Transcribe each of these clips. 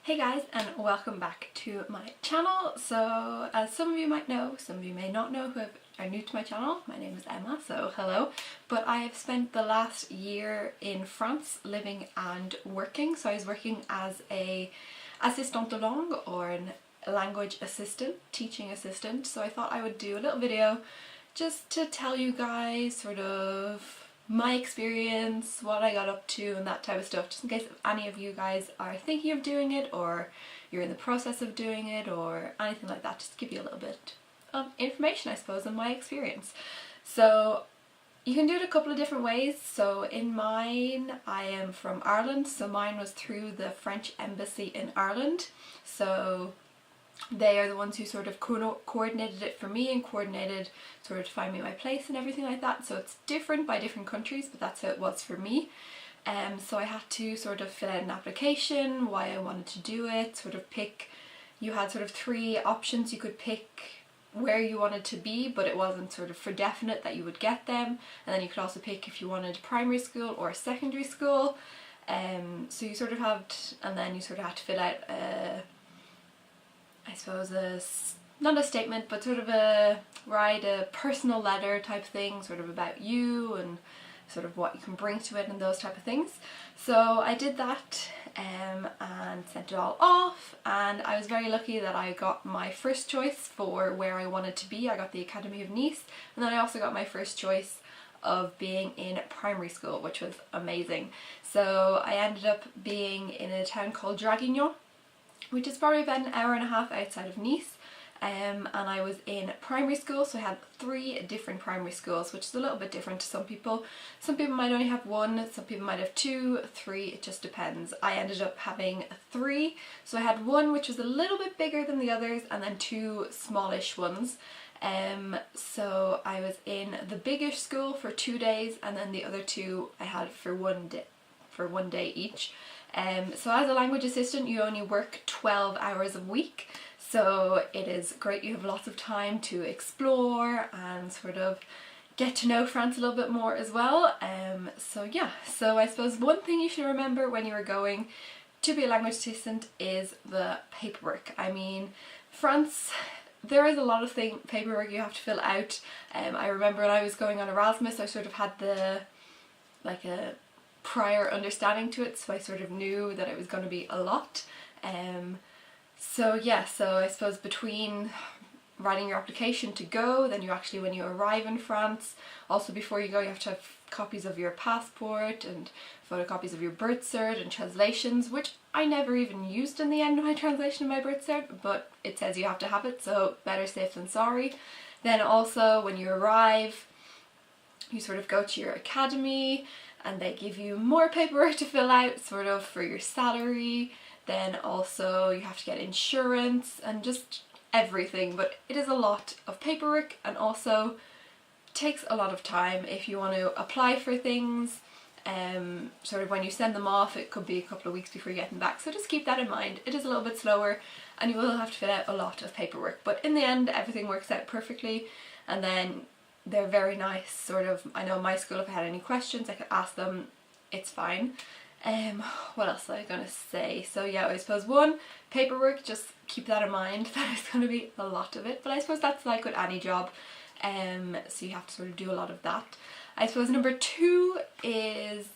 Hey guys, and welcome back to my channel. So as some of you might know, some of you may not know who are new to my channel, my name is Emma, so hello. But I have spent the last year in France living and working. So I was working as a assistante de langue, or a language assistant, teaching assistant. So I thought I would do a little video just to tell you guys sort of my experience, what I got up to and that type of stuff, just in case any of you guys are thinking of doing it or you're in the process of doing it or anything like that, just to give you a little bit of information, I suppose, on my experience. So you can do it a couple of different ways. So in mine, I am from Ireland, so mine was through the French Embassy in Ireland. So they are the ones who sort of coordinated it for me and coordinated sort of to find me my place and everything like that. So it's different by different countries, but that's how it was for me. So I had to sort of fill out an application, why I wanted to do it, sort of pick, you had sort of 3 options. You could pick where you wanted to be, but it wasn't sort of for definite that you would get them. And then you could also pick if you wanted primary school or secondary school. So you sort of had, and then you sort of had to fill out I suppose not a statement, but sort of write a personal letter type thing, sort of about you and sort of what you can bring to it and those type of things. So I did that and sent it all off, and I was very lucky that I got my first choice for where I wanted to be. I got the Academy of Nice, and then I also got my first choice of being in primary school, which was amazing. So I ended up being in a town called Draguignan, which is probably about an hour and a half outside of Nice, and I was in primary school. So I had 3 different primary schools, which is a little bit different to some people. Some people might only have 1, some people might have 2, 3, it just depends. I ended up having 3, so I had 1 which was a little bit bigger than the others, and then 2 smallish ones. So I was in the biggish school for 2 days, and then the other 2 I had for one day each. So as a language assistant, you only work 12 hours a week, so it is great. You have lots of time to explore and sort of get to know France a little bit more as well. So yeah, so I suppose one thing you should remember when you are going to be a language assistant is the paperwork. I mean, France, there is a lot of paperwork you have to fill out. I remember when I was going on Erasmus, I sort of had a prior understanding to it, so I sort of knew that it was going to be a lot. So yeah, so I suppose between writing your application to go, then you actually, when you arrive in France, also before you go, you have to have copies of your passport and photocopies of your birth cert and translations, which I never even used in the end of my translation of my birth cert, but it says you have to have it, so better safe than sorry. Then also when you arrive, you sort of go to your academy and they give you more paperwork to fill out, sort of for your salary. Then also you have to get insurance and just everything, but it is a lot of paperwork, and also takes a lot of time if you want to apply for things. Sort of when you send them off, it could be a couple of weeks before you get them back, so just keep that in mind. It is a little bit slower and you will have to fill out a lot of paperwork, but in the end everything works out perfectly. And then they're very nice, sort of, I know my school, if I had any questions I could ask them, it's fine. What else was I going to say? So yeah, I suppose 1, paperwork, just keep that in mind, that is going to be a lot of it, but I suppose that's like with any job, so you have to sort of do a lot of that. I suppose number 2 is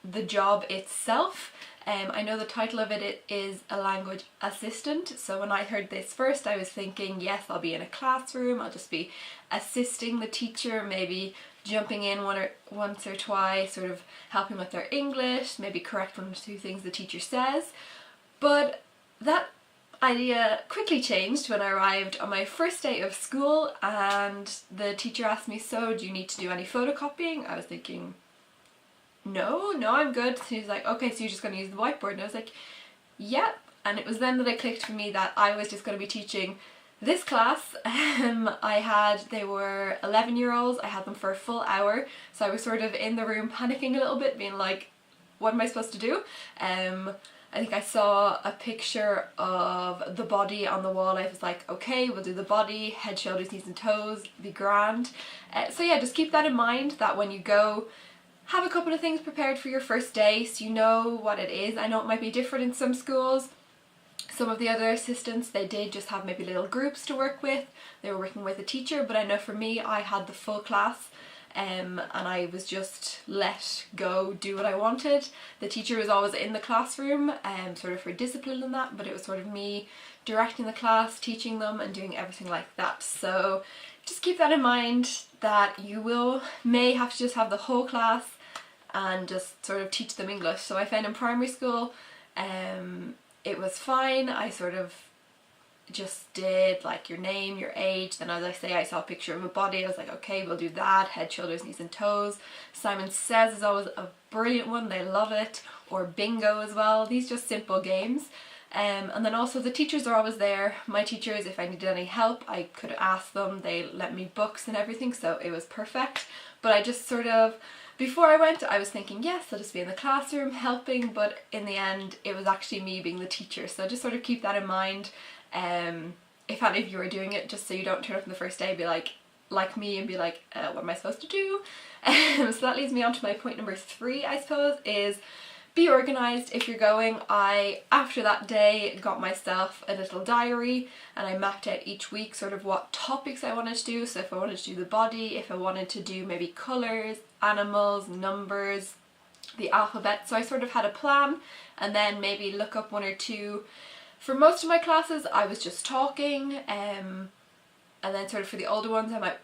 the job itself. I know the title of it is a language assistant, so when I heard this first I was thinking, yes, I'll be in a classroom, I'll just be assisting the teacher, maybe jumping in once or twice, sort of helping with their English, maybe correct 1 or 2 things the teacher says. But that idea quickly changed when I arrived on my first day of school and the teacher asked me, so do you need to do any photocopying? I was thinking, no, I'm good. So he's like, okay, so you're just going to use the whiteboard? And I was like, yep. And it was then that it clicked for me that I was just going to be teaching this class. They were 11-year-olds, I had them for a full hour, so I was sort of in the room panicking a little bit, being like, what am I supposed to do? I think I saw a picture of the body on the wall. I was like, okay, we'll do the body, head, shoulders, knees and toes, be grand. So yeah, just keep that in mind, that when you go have a couple of things prepared for your first day so you know what it is. I know it might be different in some schools. Some of the other assistants, they did just have maybe little groups to work with. They were working with a teacher, but I know for me, I had the full class. And I was just let go do what I wanted. The teacher was always in the classroom sort of for discipline and that, but it was sort of me directing the class, teaching them and doing everything like that. So just keep that in mind, that you may have to just have the whole class and just sort of teach them English. So I found in primary school it was fine. I sort of just did like your name, your age, then as I say I saw a picture of a body, I was like okay, we'll do that, head, shoulders, knees and toes. Simon Says is always a brilliant one, they love it, or bingo as well. These just simple games. And then also the teachers are always there. My teachers, if I needed any help, I could ask them, they lent me books and everything, so it was perfect. But I just sort of, before I went, I was thinking, yes, I'll just be in the classroom helping, but in the end, it was actually me being the teacher. So just sort of keep that in mind. If any of you are doing it, just so you don't turn up on the first day and be like me and be like, what am I supposed to do? So that leads me on to my point number 3, I suppose, is be organised if you're going. I, after that day, got myself a little diary and I mapped out each week sort of what topics I wanted to do. So if I wanted to do the body, if I wanted to do maybe colours, animals, numbers, the alphabet. So I sort of had a plan, and then maybe look up 1 or 2. For most of my classes I was just talking, and then sort of for the older ones I might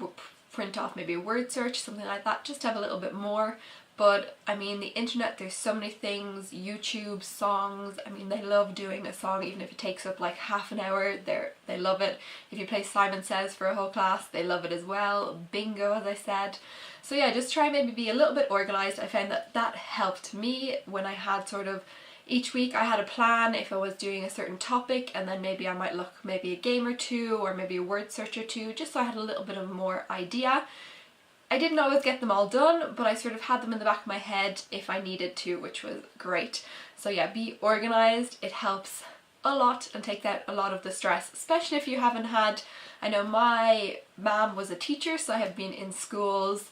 print off maybe a word search, something like that, just to have a little bit more. But I mean, the internet, there's so many things, YouTube, songs, I mean they love doing a song, even if it takes up like half an hour, they love it. If you play Simon Says for a whole class, they love it as well. Bingo, as I said. So yeah, just try maybe be a little bit organised. I found that helped me when I had sort of, each week I had a plan if I was doing a certain topic, and then maybe I might look maybe a game or 2 or maybe a word search or 2, just so I had a little bit of more idea. I didn't always get them all done, but I sort of had them in the back of my head if I needed to, which was great. So yeah, be organised. It helps a lot and takes out a lot of the stress, especially if you haven't had, I know my mum was a teacher, so I have been in schools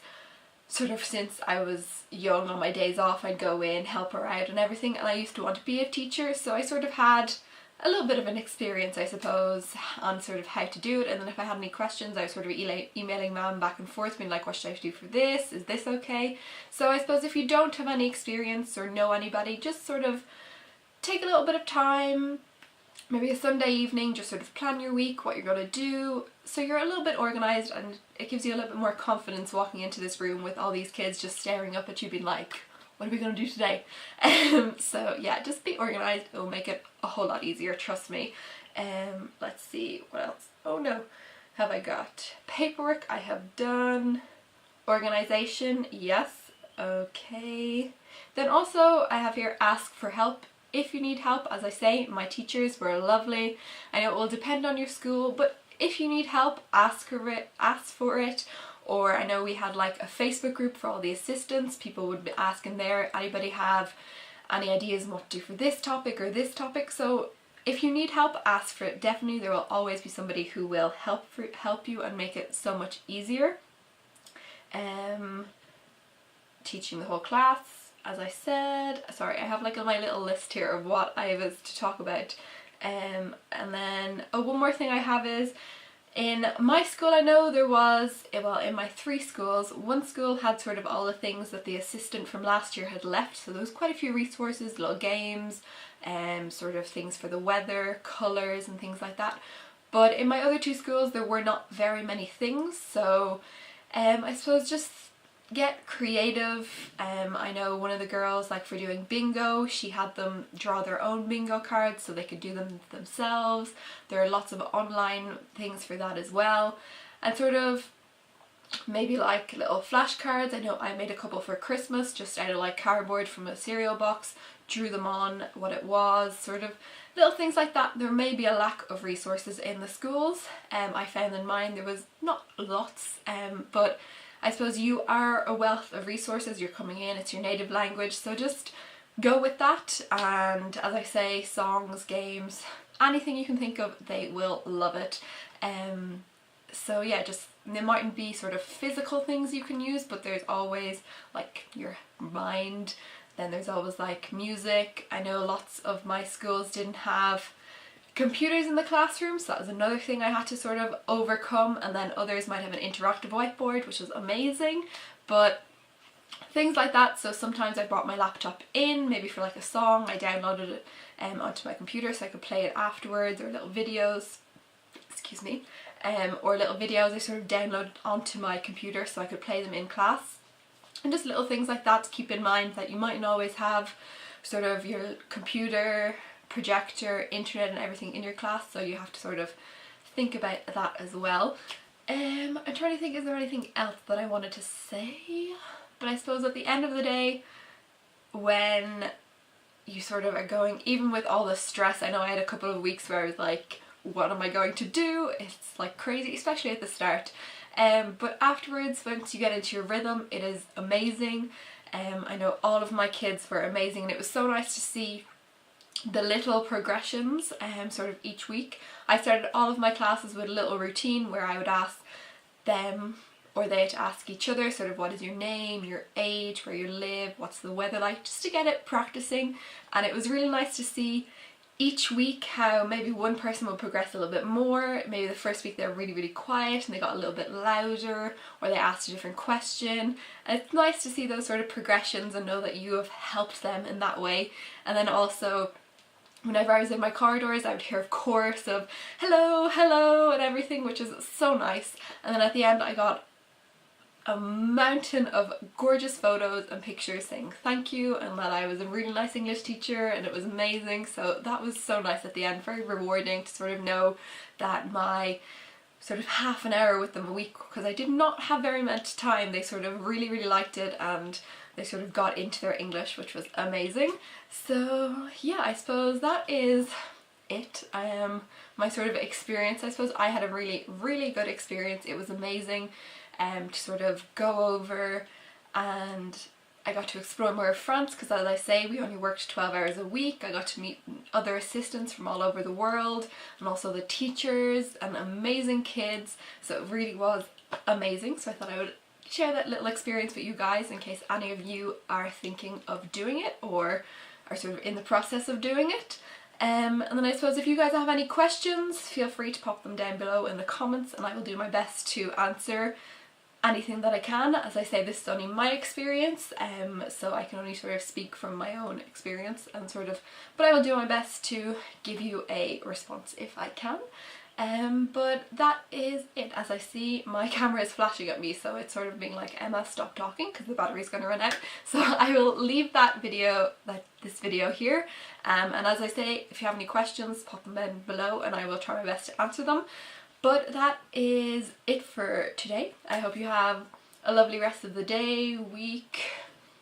sort of since I was young. On my days off I'd go in, help her out and everything, and I used to want to be a teacher, so I sort of had a little bit of an experience, I suppose, on sort of how to do it. And then if I had any questions, I was sort of emailing mum back and forth, being like, what should I do for this? Is this okay? So I suppose if you don't have any experience or know anybody, just sort of take a little bit of time, maybe a Sunday evening, just sort of plan your week, what you're going to do, so you're a little bit organised, and it gives you a little bit more confidence walking into this room with all these kids just staring up at you being like, what are we going to do today? So yeah, just be organised. It will make it a whole lot easier, trust me. Let's see, what else? Oh no, have I got paperwork? I have done. Organisation, yes, okay. Then also I have here ask for help. If you need help, as I say, my teachers were lovely. I know it will depend on your school, but if you need help, ask for it. Or I know we had like a Facebook group for all the assistants. People would be asking there, anybody have any ideas on what to do for this topic or this topic? So if you need help, ask for it. Definitely there will always be somebody who will help you and make it so much easier. Teaching the whole class, as I said. Sorry, I have like my little list here of what I was to talk about. And then, oh, one more thing I have is, in my school I know there was, well, in my 3 schools, one school had sort of all the things that the assistant from last year had left, so there was quite a few resources, little games, sort of things for the weather, colours and things like that. But in my other 2 schools there were not very many things, so I suppose just get creative. I know one of the girls, like for doing bingo, she had them draw their own bingo cards so they could do them themselves. There are lots of online things for that as well. And sort of maybe like little flashcards. I know I made a couple for Christmas just out of like cardboard from a cereal box, drew them on what it was, sort of little things like that. There may be a lack of resources in the schools. I found in mine there was not lots, but I suppose you are a wealth of resources. You're coming in, it's your native language, so just go with that. And as I say, songs, games, anything you can think of, they will love it. So yeah, just there mightn't be sort of physical things you can use, but there's always like your mind, then there's always like music. I know lots of my schools didn't have computers in the classroom, so that was another thing I had to sort of overcome, and then others might have an interactive whiteboard, which was amazing, but things like that. So sometimes I brought my laptop in, maybe for like a song, I downloaded it onto my computer so I could play it afterwards, or little videos, excuse me, or little videos I sort of downloaded onto my computer so I could play them in class. And just little things like that to keep in mind, that you mightn't always have sort of your computer, projector, internet and everything in your class, so you have to sort of think about that as well. I'm trying to think, is there anything else that I wanted to say? But I suppose at the end of the day, when you sort of are going, even with all the stress, I know I had a couple of weeks where I was like, what am I going to do? It's like crazy, especially at the start. But afterwards, once you get into your rhythm, it is amazing. I know all of my kids were amazing, and it was so nice to see the little progressions sort of each week. I started all of my classes with a little routine where I would ask them, or they to ask each other, sort of, what is your name, your age, where you live, what's the weather like, just to get it practicing. And it was really nice to see each week how maybe one person will progress a little bit more. Maybe the first week they're really quiet and they got a little bit louder, or they asked a different question. And it's nice to see those sort of progressions and know that you have helped them in that way. And then also, whenever I was in my corridors, I would hear a chorus of hello, hello and everything, which is so nice. And then at the end I got a mountain of gorgeous photos and pictures saying thank you, and that I was a really nice English teacher, and it was amazing. So that was so nice at the end, very rewarding to sort of know that my sort of half an hour with them a week, because I did not have very much time, they sort of really liked it, and they sort of got into their English, which was amazing. So yeah, I suppose that is it. My sort of experience, I suppose I had a really good experience. It was amazing to sort of go over, and I got to explore more of France, because as I say, we only worked 12 hours a week. I got to meet other assistants from all over the world, and also the teachers and amazing kids, so it really was amazing. So I thought I would share that little experience with you guys in case any of you are thinking of doing it or are sort of in the process of doing it. And then I suppose if you guys have any questions, feel free to pop them down below in the comments, and I will do my best to answer anything that I can. As I say, this is only my experience, so I can only sort of speak from my own experience and sort of, but I will do my best to give you a response if I can. But that is it. As I see, my camera is flashing at me, so it's sort of being like, Emma, stop talking, because the battery's going to run out. So I will leave this video here, and as I say, if you have any questions, pop them in below and I will try my best to answer them. But that is it for today. I hope you have a lovely rest of the day, week.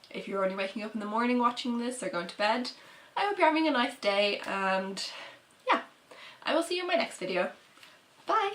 If you're only waking up in the morning watching this or going to bed, I hope you're having a nice day, and yeah, I will see you in my next video. Bye!